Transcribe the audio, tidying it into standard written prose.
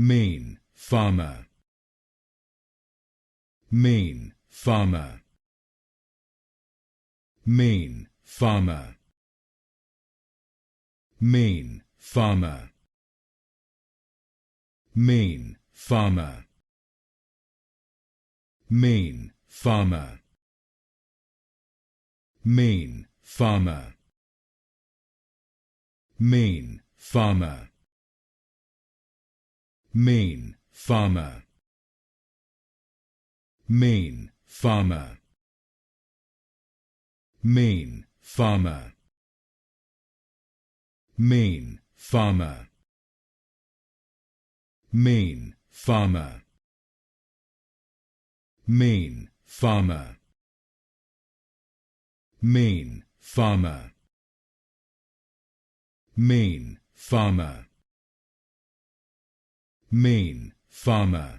Mayne Pharma. Mayne Pharma. Mayne Pharma. Mayne Pharma. Mayne Pharma. Mayne Pharma. Mayne Pharma. Mayne Pharma. Mayne Pharma. Mayne Pharma. Mayne Pharma. Mayne Pharma. Mayne Pharma. Mayne Pharma. Mayne Pharma. Mayne Pharma. Mayne Pharma.